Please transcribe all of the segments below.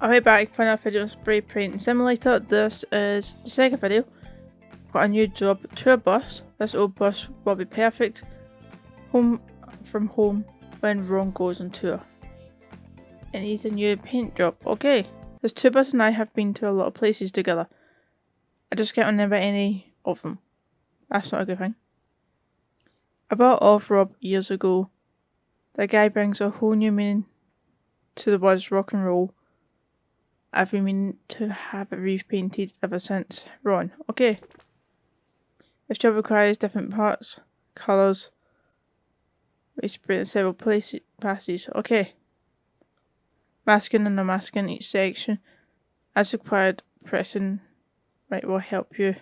Alright, back for another video on Spray Painting Simulator. This is the second video. Got a new job, tour bus. This old bus will be perfect home from home when Ron goes on tour. It needs a new paint job. Okay, this tour bus and I have been to a lot of places together. I just can't remember any of them. That's not a good thing. I bought off Rob years ago. The guy brings a whole new meaning to the words rock and roll. I've been meaning to have it repainted ever since. Ron. Okay. This job requires different parts, colours, which spray in several passes. Okay. Masking and unmasking each section. As required, pressing right will help you.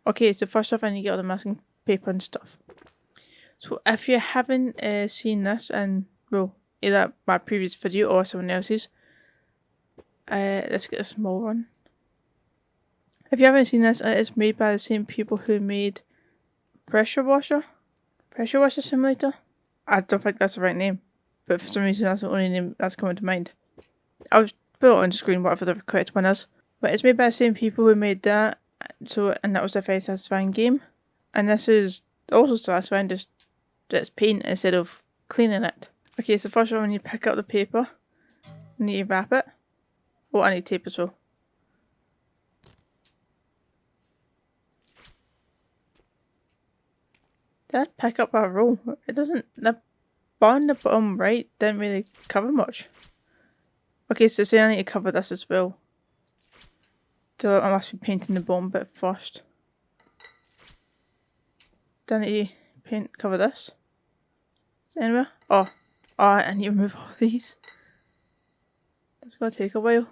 Okay, so first off I need to get all the masking paper and stuff. So if you haven't seen this, and well, either my previous video or someone else's, let's get a small one. If you haven't seen this, it is made by the same people who made Pressure Washer Simulator. I don't think that's the right name, but for some reason that's the only name that's coming to mind. I'll put it on screen whatever the correct one is. But it's made by the same people who made that, and that was a very satisfying game. And this is also satisfying, just that it's paint instead of cleaning it. Okay, so first of all I need to pick up the paper. I need to wrap it. Oh, I need tape as well. Did I pick up a roll? It doesn't, the bar on the bottom right didn't really cover much. Okay, so saying I need to cover this as well. So I must be painting the bottom bit first. Do I need to cover this? Is it anywhere? Oh, I need to remove all these. That's gonna take a while.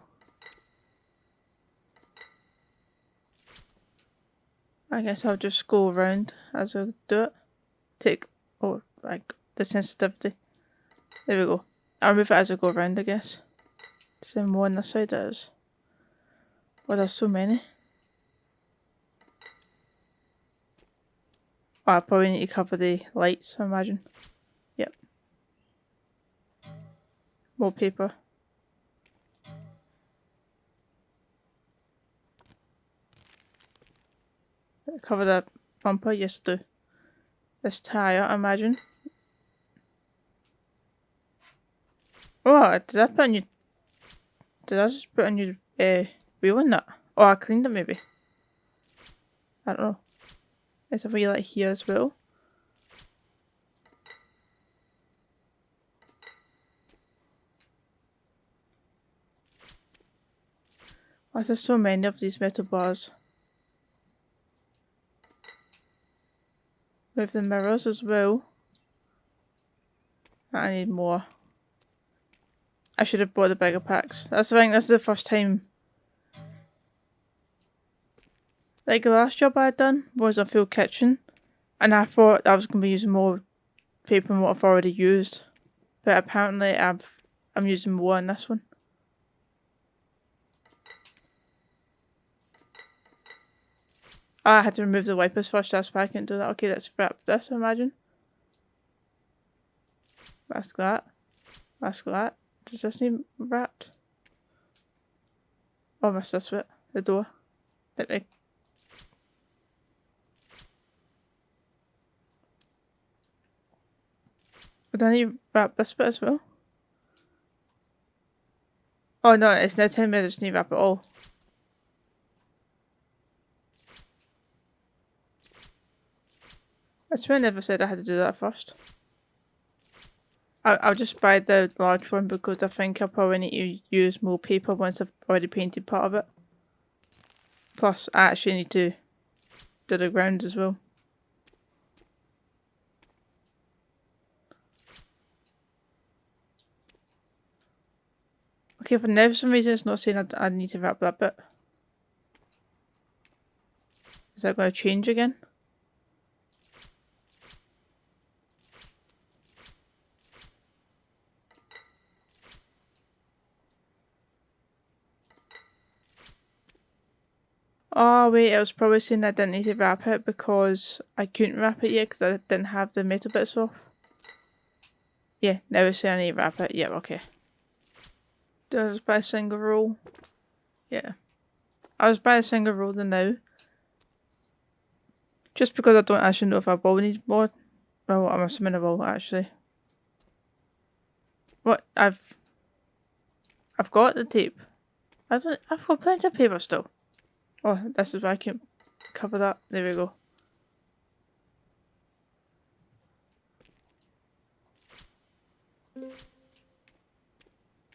I guess I'll just go around as I do it. Like the sensitivity. There we go. I'll remove it as I go around, I guess. Is there more on this side? There is. Oh, there's so many. Oh, I probably need to cover the lights, I imagine. Yep. More paper. Cover the bumper, yes do. This tyre, I imagine. Oh, did I just put a new wheel in that? Oh, I cleaned it maybe. I don't know. There's a wheel like here as well. Why is there so many of these metal bars? Move the mirrors as well. I need more. I should have bought the bigger packs. That's the thing, this is the first time. Like the last job I had done was a full kitchen, and I thought I was going to be using more paper than what I've already used. But apparently I'm using more on this one. Oh, I had to remove the wipers first, that's why I couldn't do that. Okay, let's wrap this, I imagine. Mask that. Mask that. Does this need wrapped? Oh, I missed this bit. The door. Would I need to wrap this bit as well? Oh no, it's now 10 minutes, I just need to wrap it all. I swear I never said I had to do that first. I'll just buy the large one because I think I'll probably need to use more paper once I've already painted part of it. Plus, I actually need to do the ground as well. Okay, for now for some reason it's not saying I need to wrap that bit. Is that going to change again? Oh wait, I was probably saying I didn't need to wrap it because I couldn't wrap it yet because I didn't have the metal bits off. Yeah, now it's saying I need to wrap it. Yeah, okay. Do I just buy a single roll? Yeah. I'll just buy a single roll then now. Just because I don't actually know if I will need more. Well, I'm assuming I will actually. What? I've got the tape. I've got plenty of paper still. Oh, this is why I can't cover that. There we go.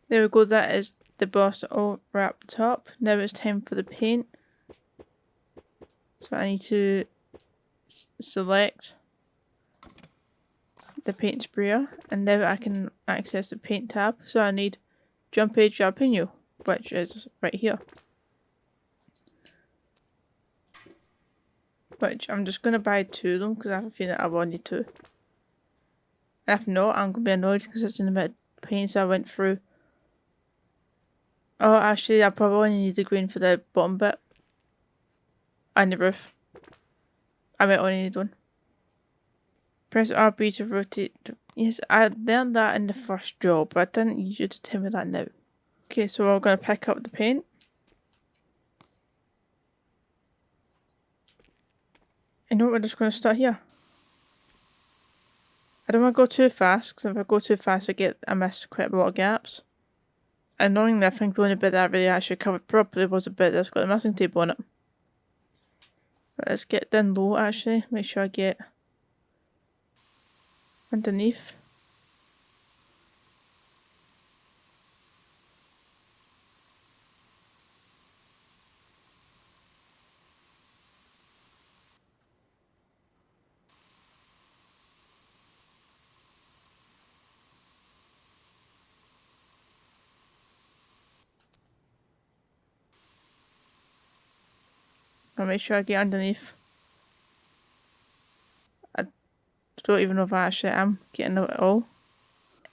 There we go, that is the boss all wrapped up. Now it's time for the paint. So I need to select the paint sprayer, and now I can access the paint tab. So I need Junpei Jalapeno, which is right here. Which I'm just going to buy 2 of them because I have a feeling I will need 2. And if not, I'm going to be annoyed considering the amount of paints I went through. Oh, actually, I probably only need the green for the bottom bit. And the roof. I might only need 1. Press RB to rotate. Yes, I learned that in the first job, but I didn't need you to tell me that now. Okay, so we're going to pick up the paint. You know what, we're just going to start here. I don't want to go too fast, because if I go too fast I miss quite a lot of gaps. Annoyingly, I think the only bit that I really actually covered properly was a bit that's got the masking tape on it. But let's get down low actually, make sure I get underneath. I'll make sure I get underneath. I don't even know if I actually am getting it at all.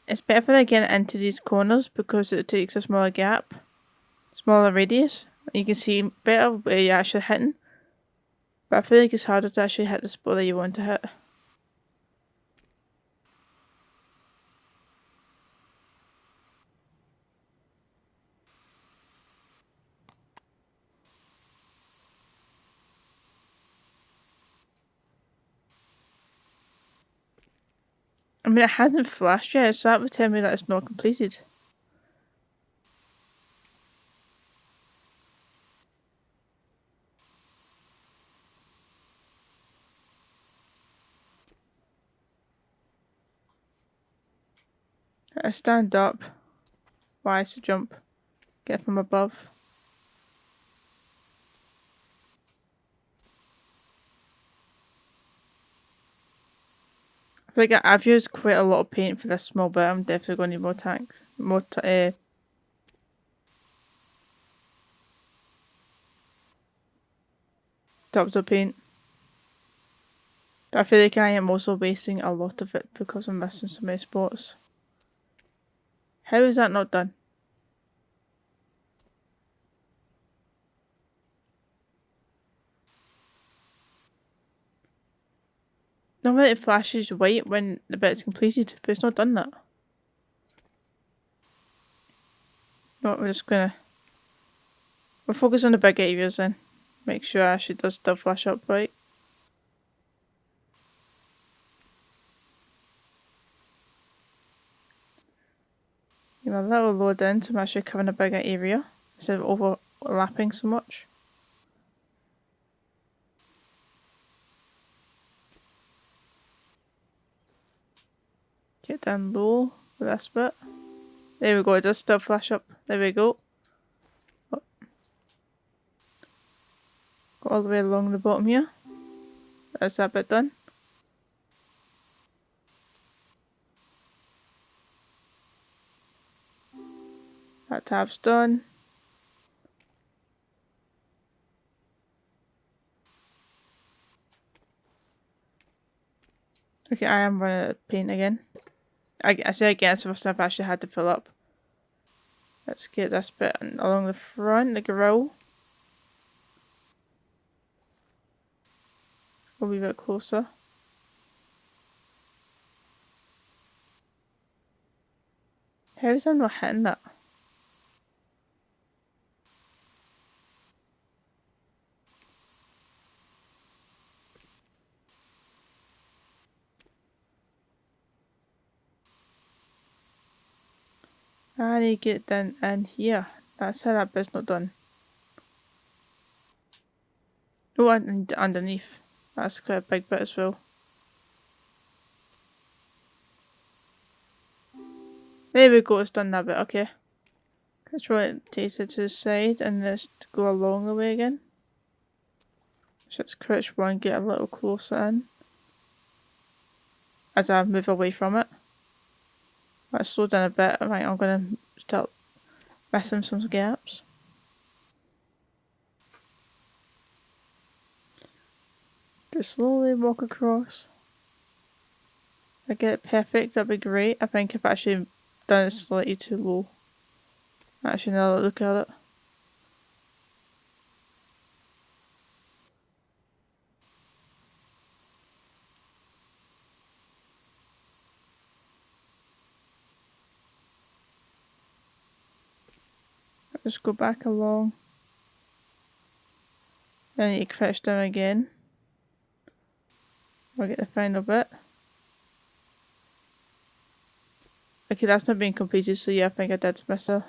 It's better when I get into these corners because it takes a smaller gap, smaller radius. You can see better where you're actually hitting. But I feel like it's harder to actually hit the spot that you want to hit. I mean, it hasn't flashed yet, so that would tell me that it's not completed. I stand up. Why is to jump? Get from above. I feel like I've used quite a lot of paint for this small bit. I'm definitely going to need more tanks. More tubs of paint. But I feel like I am also wasting a lot of it because I'm missing so many spots. How is that not done? Normally it flashes white when the bit's completed, but it's not done that. No, we'll focus on the big areas then. Make sure it actually does still flash up right. Give a little load in so I'm actually covering a bigger area instead of overlapping so much. Get down low with this bit. There we go, it does still flash up. There we go. Oh. Go all the way along the bottom here. That's that bit done. That tab's done. Okay, I am running out of paint again. I say again, so I've actually had to fill up. Let's get this bit along the front, the grill. A wee bit closer. How is I not hitting that? I need to get down in here. That's how that bit's not done. Oh, and underneath. That's quite a big bit as well. There we go, it's done that bit, okay. Let's rotate it to the side and let's go along the way again. So let's crouch one, get a little closer in. As I move away from it. Let's slow down a bit. Right, I'm gonna start missing some gaps. Just slowly walk across. If I get it perfect, that'd be great. I think I've actually done it slightly too low. Actually, now that I look at it. Just go back along. Then I need to crouch down again. I'll get the final bit. Okay, that's not being completed, so yeah, I think I did miss a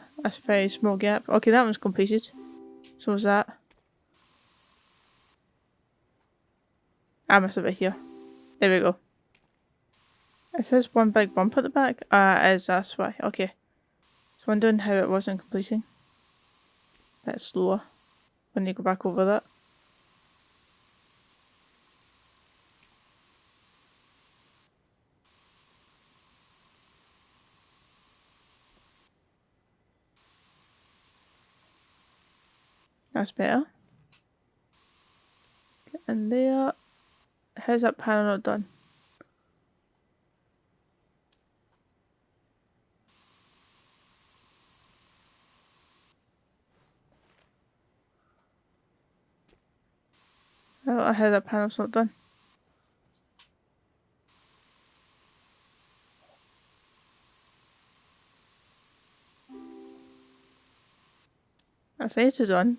very small gap. Okay, that one's completed. So was that. I missed a bit here. There we go. It says one big bump at the back. It is, that's why. Okay. So wondering how it wasn't completing. A bit slower. When you go back over that. That's better. Get in there. How's that panel not done? I don't know how that panel's not done. That's 80 done.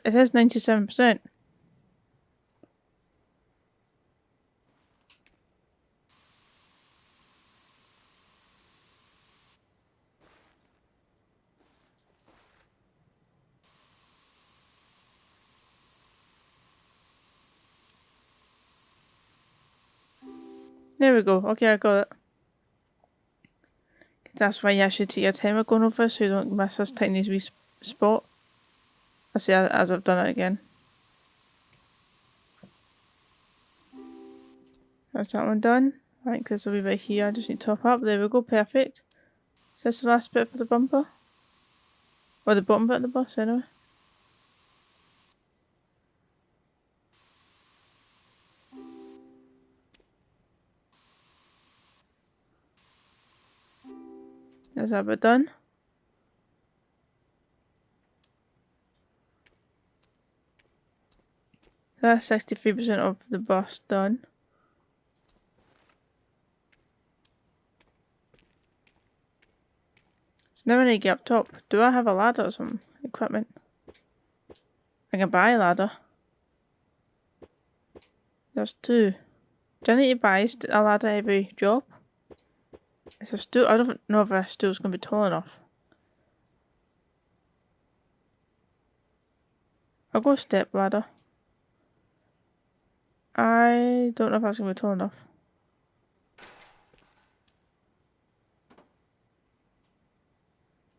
It says 97%. There we go. Okay, I got it. That's why you actually take your time with going over so you don't miss this tiny wee spot. I see as I've done it again. That's that one done. I think this will be right here. I just need to top up. There we go. Perfect. Is this the last bit for the bumper? Or the bottom bit of the bus anyway. Is that bit done? That's 63% of the bus done. So now I need to get up top. Do I have a ladder or some equipment? I can buy a ladder. There's two. Do I need to buy a ladder every job? It's a stool. I don't know if a stool's going to be tall enough. I'll go step ladder. I don't know if that's going to be tall enough.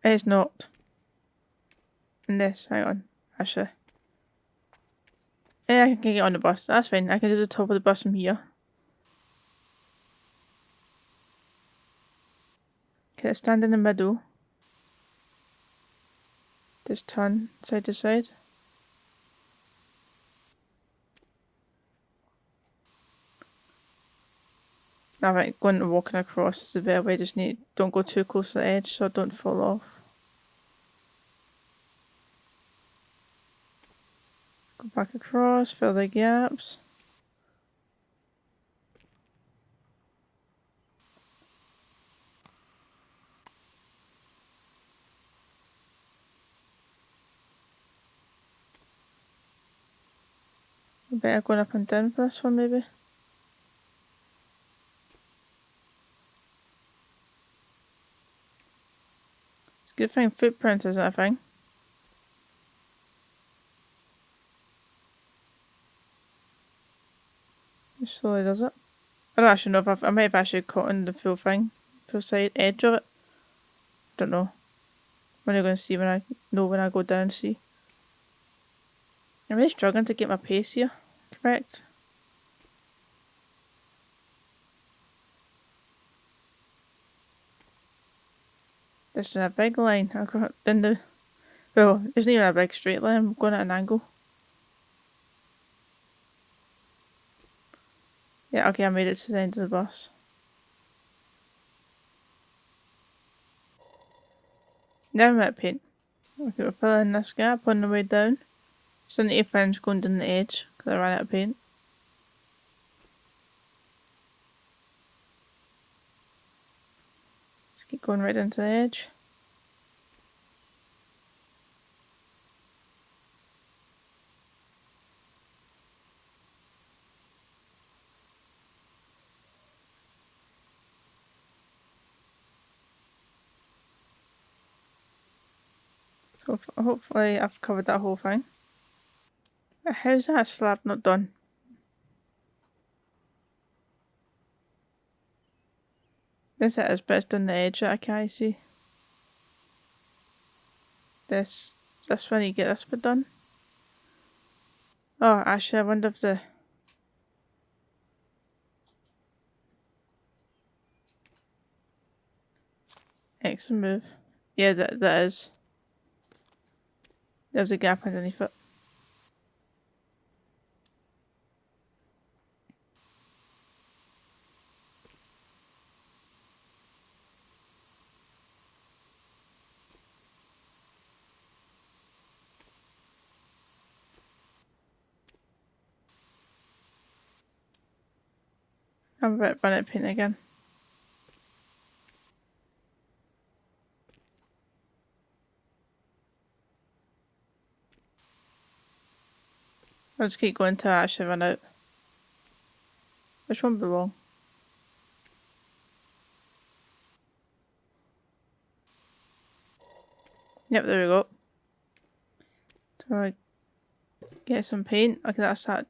It's not. In this, hang on. Actually. Yeah, I can get on the bus. That's fine. I can do the top of the bus from here. Okay, stand in the middle. Just turn side to side. Now, right, going and walking across is a better way. Just don't go too close to the edge so I don't fall off. Go back across, fill the gaps. Better going up and down for this one maybe. Good thing footprint isn't a thing. It slowly does it. I don't actually know if I might have actually caught in the full thing. Full side edge of it. Don't know. I'm only going to see when I know when I go down and see. I'm really struggling to get my pace here correct. This is a big line. I got in the well, it's not even a big straight line, I'm going at an angle. Yeah, okay, I made it to the end of the bus. Now I'm at paint. Okay, we're filling this gap on the way down. So I need to finish going down the edge because I ran out of paint. Just keep going right into the edge. So hopefully I've covered that whole thing. How's that slab not done? This it is, but it's done the edge that I can't see. This when you get this bit done. Oh, actually I wonder if the X move. Yeah, that is. There's a gap underneath it. I'm about to run out of paint again. I'll just keep going till I actually run out. Which one belong? Yep, there we go. So I get some paint. Okay, that's that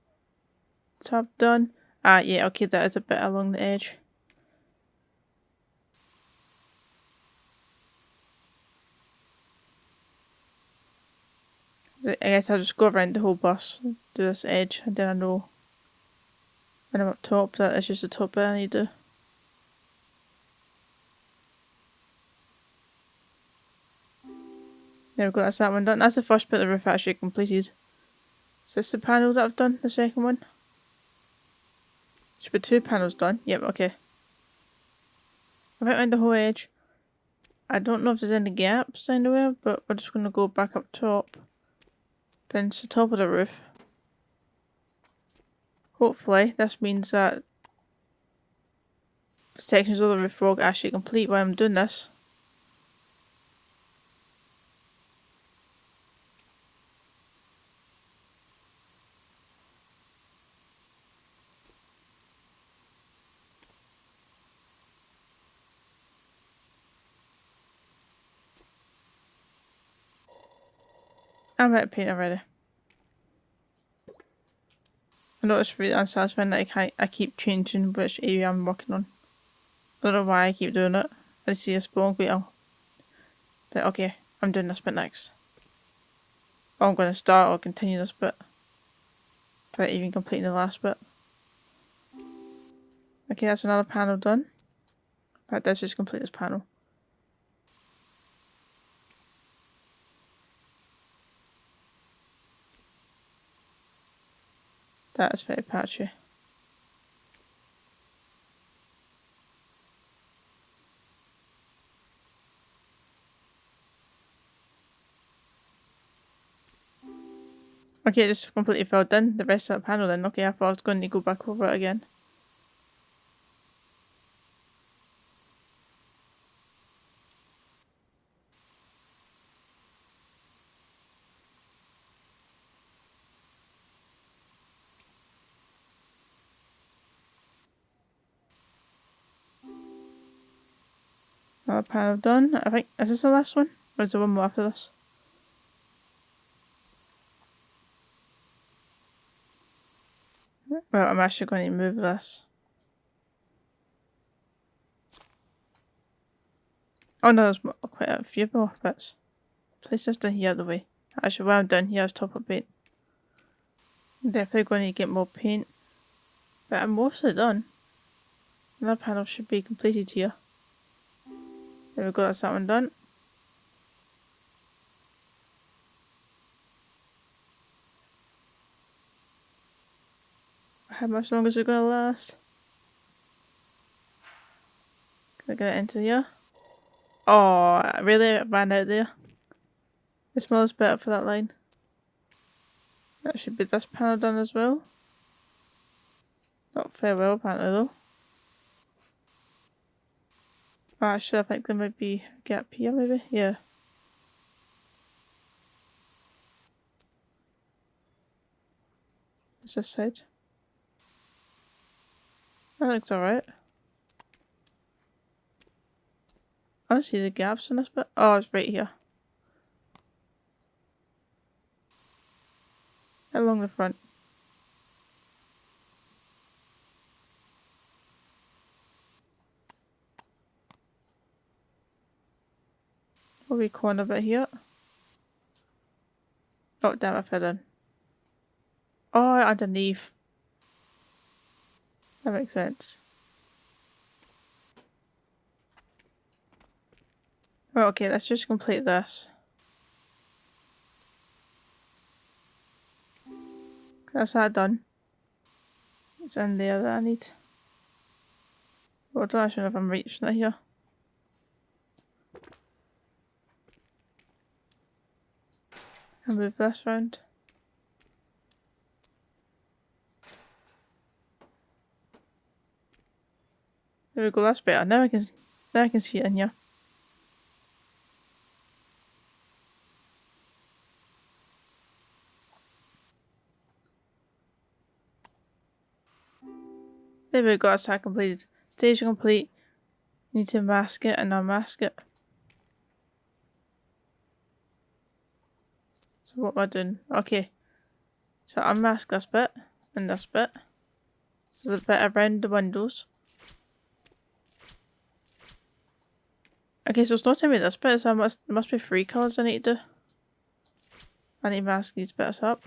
tab done. Ah, yeah, okay, that is a bit along the edge. I guess I'll just go around the whole bus, do this edge, and then I know when I'm up top that it's just the top bit I need to. There we go, that's that one done. That's the first bit of the roof actually completed. Is this the panels that I've done? The second one? Should be 2 panels done. Yep, okay. I've outlined the whole edge. I don't know if there's any gaps anywhere, but we're just going to go back up top. Finish the top of the roof. Hopefully, this means that sections of the roof will actually complete while I'm doing this. I'm out of paint already. I know it's really unsatisfying that I keep changing which area I'm working on. I don't know why I keep doing it. I see a spawn wheel. But okay, I'm doing this bit next. Or I'm going to start or continue this bit. Without even completing the last bit. Okay, that's another panel done. In fact, let's just complete this panel. That is very patchy. Okay, just completely filled in the rest of that panel then. Okay, I thought I was going to go back over it again. Another panel done. I think, is this the last one? Or is there one more after this? Well, I'm actually going to move this. Oh no, there's quite a few more bits. Place this down here out of the way. Actually, while I'm down here, is top of paint. I'm definitely going to get more paint. But I'm mostly done. Another panel should be completed here. There we go, that's that one done. How much longer is it going to last? Can I get it into here? Oh, I really ran out there. The smallest bit for that line. That should be this panel done as well. Not very well apparently though. Oh, actually I think there might be a gap here maybe, yeah. It's this side. That looks alright. I don't see the gaps in this bit. Oh, it's right here. Along the front. Maybe corner bit here. Oh damn, I fell in. Oh, underneath. That makes sense. Right, okay, let's just complete this. That's that done. It's in there that I need. Well, I don't actually know if I'm reaching it here. I'll move this round. There we go, that's better. Now I can see it in here. There we go, that's that completed. Stage complete. You need to mask it and unmask it. So what am I doing? Okay. So unmask this bit and this bit. So the bit around the windows. Okay, so it's not telling me this bit, so there must be 3 colours I need to do. I need to mask these bits up.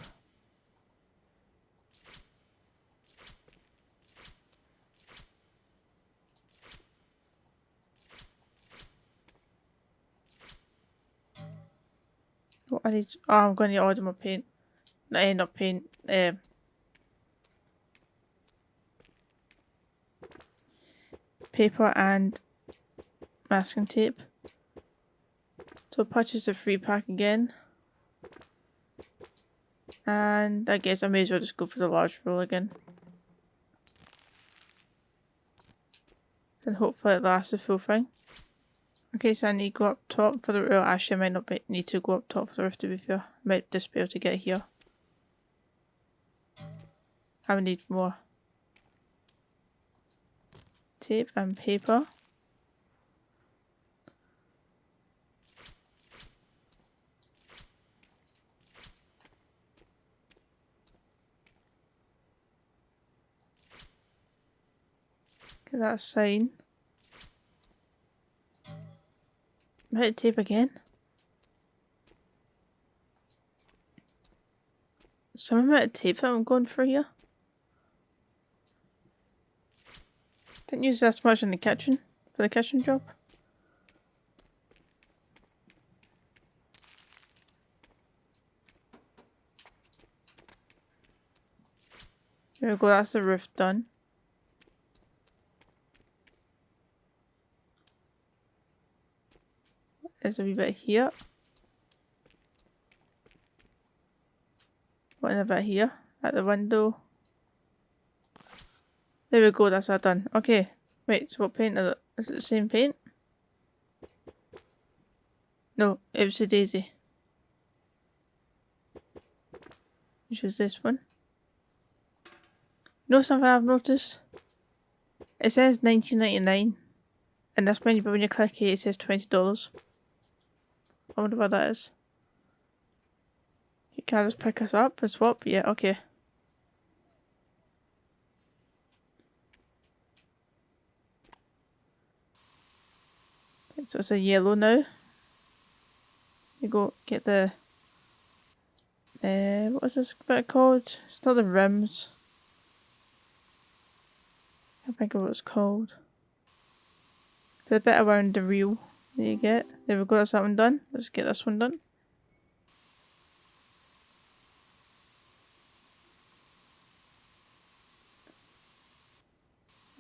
What I need to, oh, I'm going to order more paint. No, not paint. Paper and masking tape. So purchase a 3-pack again. And I guess I may as well just go for the large roll again. Then hopefully it lasts the full thing. Okay, so I need to go up top for the roof. Actually, I might not need to go up top for the roof to be fair. I might just be able to get here. I would need more tape and paper. Get that sign. Hit tape again. Some amount of tape that I'm going for here. Didn't use this much in the kitchen for the kitchen job. There we go, that's the roof done. There's a wee bit here. One a bit here at the window. There we go, that's that done. Okay, wait, so what paint is it? Is it the same paint? No, it was a daisy. Which is this one. You know something I've noticed? It says $19.99 in this menu, but when you click it, it says $20. I wonder what that is. Can I just pick us up and swap? Yeah, okay. So it's a yellow now. You go get the... what is this bit called? It's not the rims. I can't think of what it's called. The bit around the wheel that you get. There we go, that's that one done. Let's get this one done.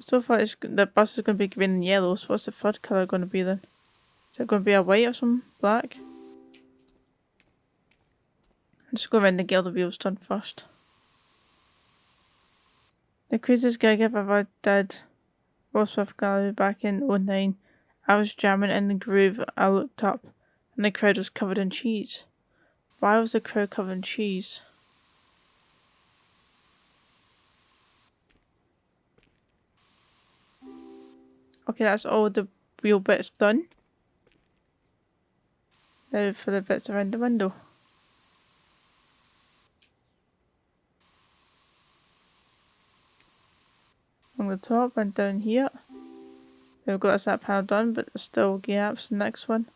So far the bus is going to be green and yellow, so what's the third colour going to be then? Is it going to be a white or some black? I'm just going around and get the wheels done first. The craziest gig I've ever did was with Gallery back in 2009. I was jamming in the groove. I looked up and the crowd was covered in cheese. Why was the crowd covered in cheese? Okay, that's all the wheel bits done. Now for the bits around the window. On the top and down here. We've got that panel done, but there's still gaps in the next one.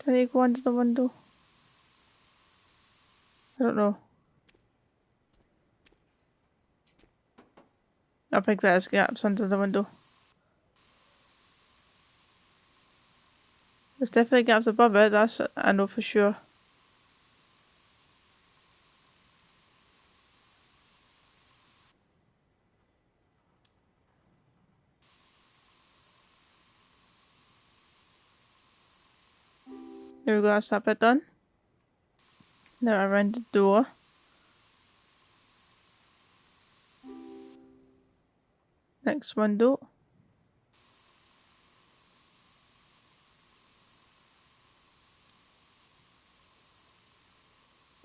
Did I go under the window? I don't know. I think there's gaps under the window. There's definitely gaps above it, that's I know for sure. There we go, that's that bit done. Now around the door. Next window.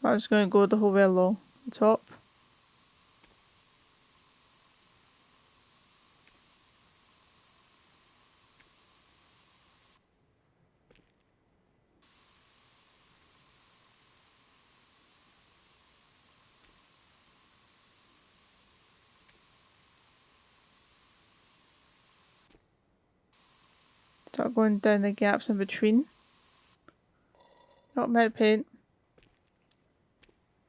I'm just going to go the whole way along the top. Start going down the gaps in between. Not matte paint.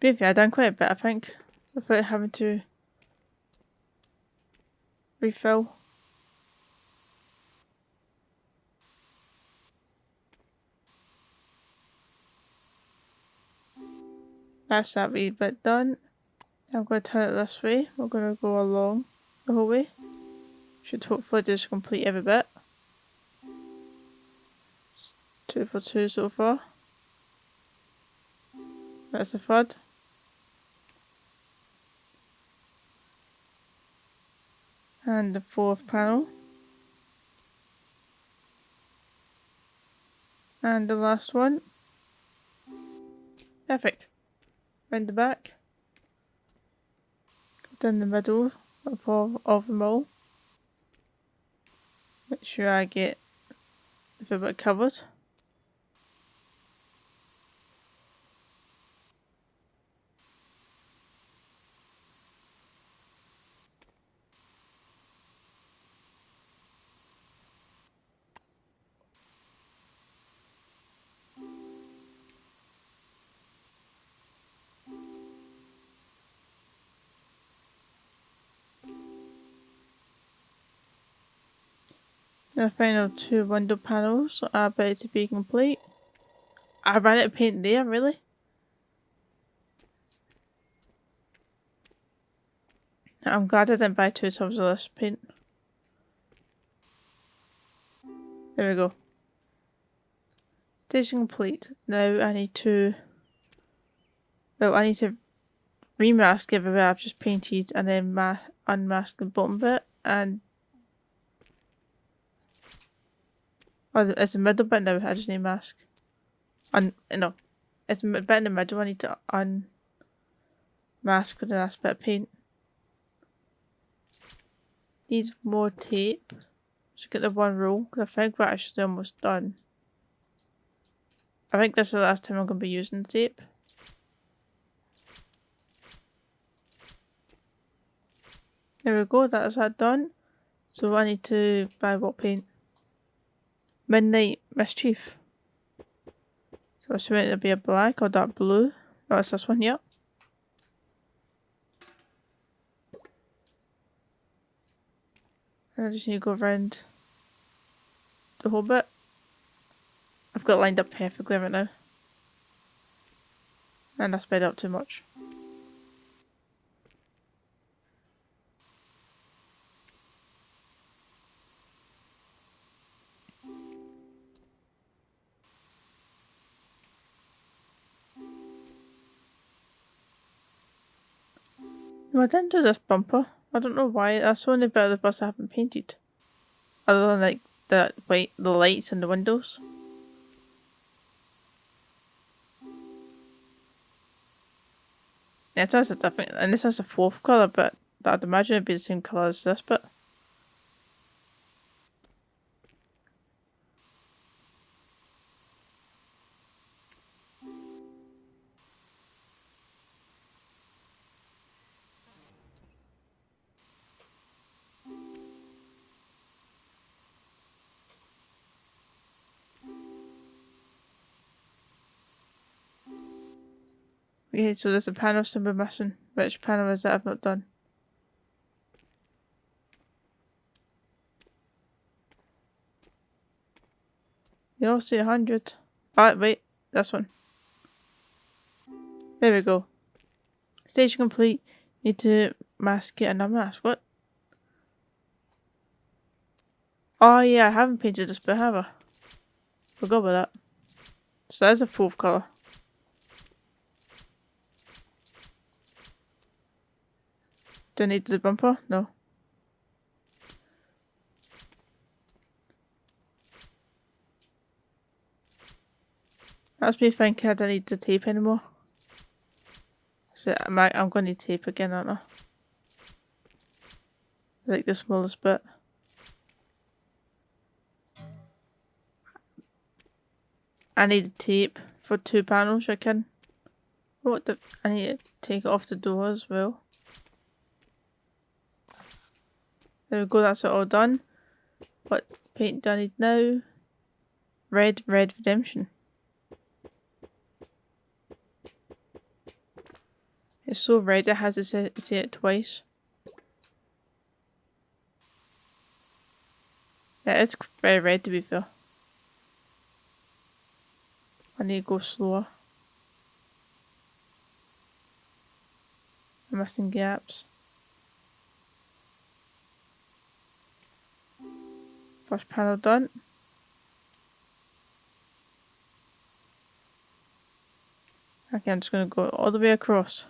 Maybe I've done quite a bit, I think, without having to refill. That's that wee bit done. I'm going to turn it this way. We're going to go along the whole way. Should hopefully just complete every bit. 2 for 2 so far. That's the third. And the fourth panel. And the last one. Perfect. Round the back. Down the middle of them all. Make sure I get a bit covered. The final 2 window panels are about to be complete. I ran out of paint there, really? I'm glad I didn't buy 2 tubs of this paint. There we go. Station complete. Now I need to... Well, I need to remask everywhere I've just painted and then unmask the bottom bit and... Oh, it's the middle bit now, I just need a mask. No. It's the bit in the middle I need to unmask with the last bit of paint. Needs more tape. Let's get the one roll, because I think we're actually almost done. I think this is the last time I'm going to be using the tape. There we go, that is that done. So I need to buy what paint? Midnight Mischief. So I assuming it'll be a black or dark blue. Oh, it's this one, yep. And I just need to go around the whole bit. I've got it lined up perfectly right now. And I sped up too much. No, I didn't do this bumper. I don't know why. That's the only bit of the bus I haven't painted. Other than like the lights and the windows. Yeah, it has a different, and this has a fourth colour, but I'd imagine it'd be the same colour as this bit. Okay, so there's a panel somewhere missing. Which panel is that I've not done? You all see 100. Ah, wait, this one. There we go. Stage complete. Need to mask it and unmask. What? Oh yeah, I haven't painted this bit, have I? Forgot about that. So that's a fourth colour. Do I need the bumper? No. That's me thinking I don't need the tape anymore. So I'm going to need tape again, aren't I? Like the smallest bit. I need tape for 2 panels, I can. What the? I need to take it off the door as well. There we go, that's it all done. What paint do I need now? Red Redemption. It's so red it has to say it twice. Yeah, it's very red to be fair. I need to go slower. I'm missing gaps. First panel done. Okay, I'm just going to go all the way across.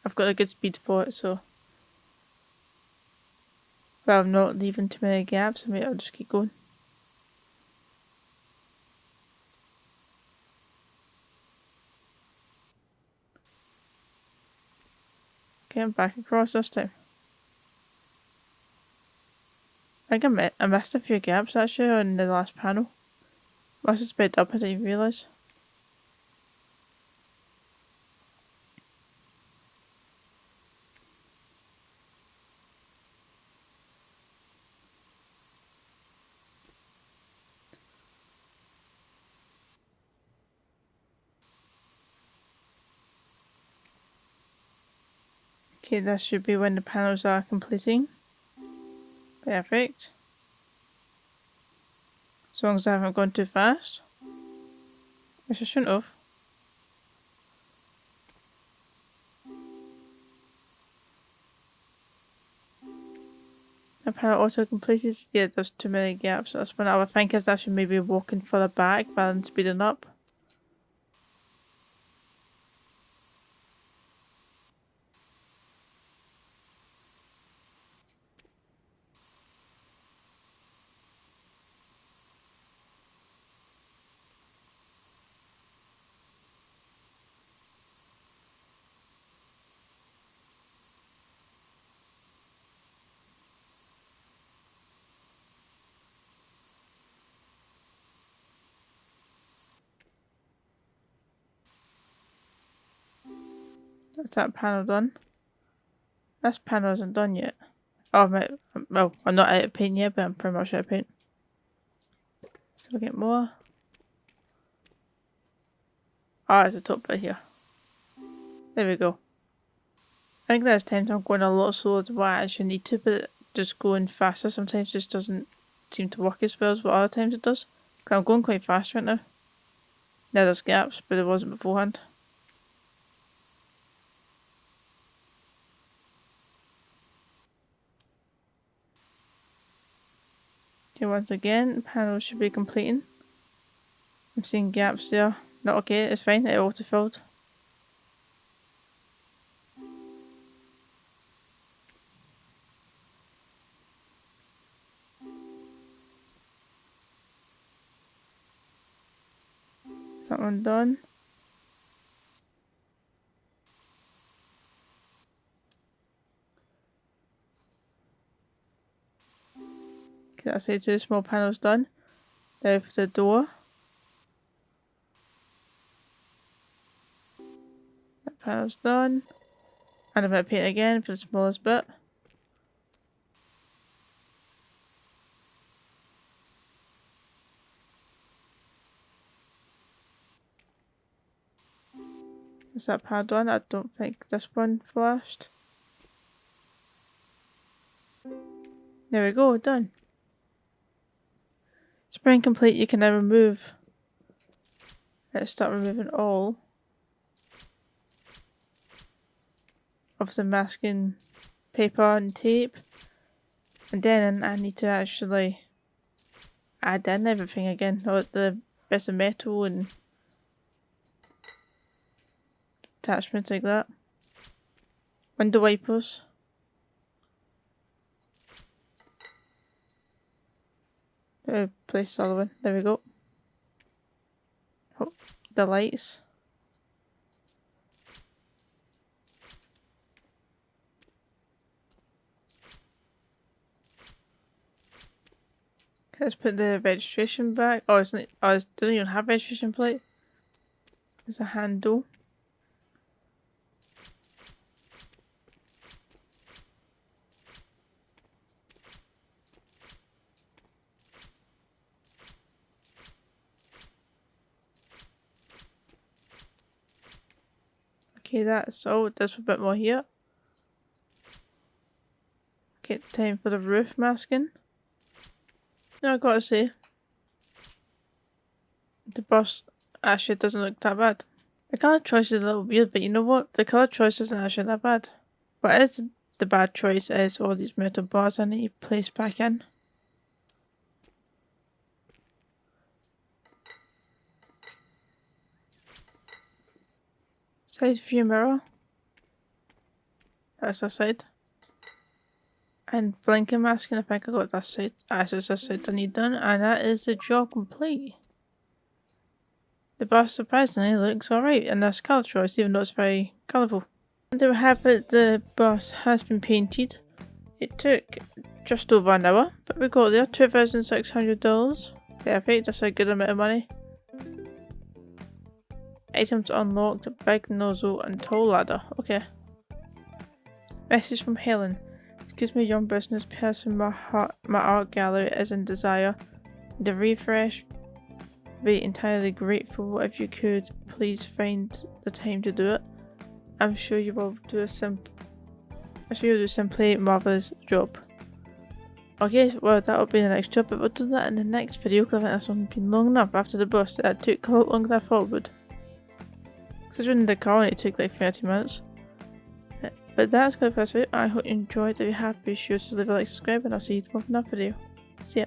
I've got a good speed for it, so. Well, I'm not leaving too many gaps, I mean, I'll just keep going. Okay, I'm back across this time. I think I missed a few gaps actually on the last panel. Must have sped up, I didn't even realise. Okay, this should be when the panels are completing. Perfect. As long as I haven't gone too fast. Which I shouldn't have. The panel auto completed. Yeah, there's too many gaps. That's when I would think is I should maybe walking further back rather than speeding up. That's that panel done. This panel isn't done yet. Oh, well, I'm not out of paint yet, but I'm pretty much out of paint. So we'll get more. Ah, it's the top bit here. There we go. I think there's times I'm going a lot slower than what I actually need to, but just going faster sometimes just doesn't seem to work as well as what other times it does. Because I'm going quite fast right now. Now there's gaps, but there wasn't beforehand. Okay, once again, the panel should be completing. I'm seeing gaps there. Not okay, it's fine, it auto-filled. That one done. Okay, that's it, 2 small panels done. Now for the door. That panel's done. And I'm going to paint again for the smallest bit. Is that panel done? I don't think this one flashed. There we go, done. Spraying complete, you can now remove. Let's start removing all of the masking paper and tape. And then I need to actually add in everything again. All the bits of metal and attachments like that. Window wipers. Place the other one. There we go. Oh, the lights. Let's put the registration back. Oh, it's not, oh, it doesn't even have registration plate. It's a handle. Okay, that's all. There's a bit more here. Okay, time for the roof masking. Now I gotta say, the bus actually doesn't look that bad. The colour choice is a little weird, but you know what? The colour choice isn't actually that bad. What is the bad choice is all these metal bars I need to place back in. Side view mirror. That's the side. And blinking masking, I think I got that side. As it's this side I need done, and that is the job complete. The bus surprisingly looks alright in this colour choice, even though it's very colourful. And there we have it, the bus has been painted. It took just over an hour, but we got there, $2,600. Perfect, that's a good amount of money. Items unlocked, big nozzle and tall ladder. Okay. Message from Helen. Excuse me, young business person, my art gallery is in desire. The refresh. Be entirely grateful if you could please find the time to do it. I'm sure you will do a simply marvelous job. Okay, well that'll be the next job, but we'll do that in the next video because I think this one's been long enough after the bus. That took a lot longer than I thought it would. Considering the car only took like 30 minutes. But that's good for this video. I hope you enjoyed. If you have, be sure to leave a like, subscribe, and I'll see you tomorrow for another video. See ya.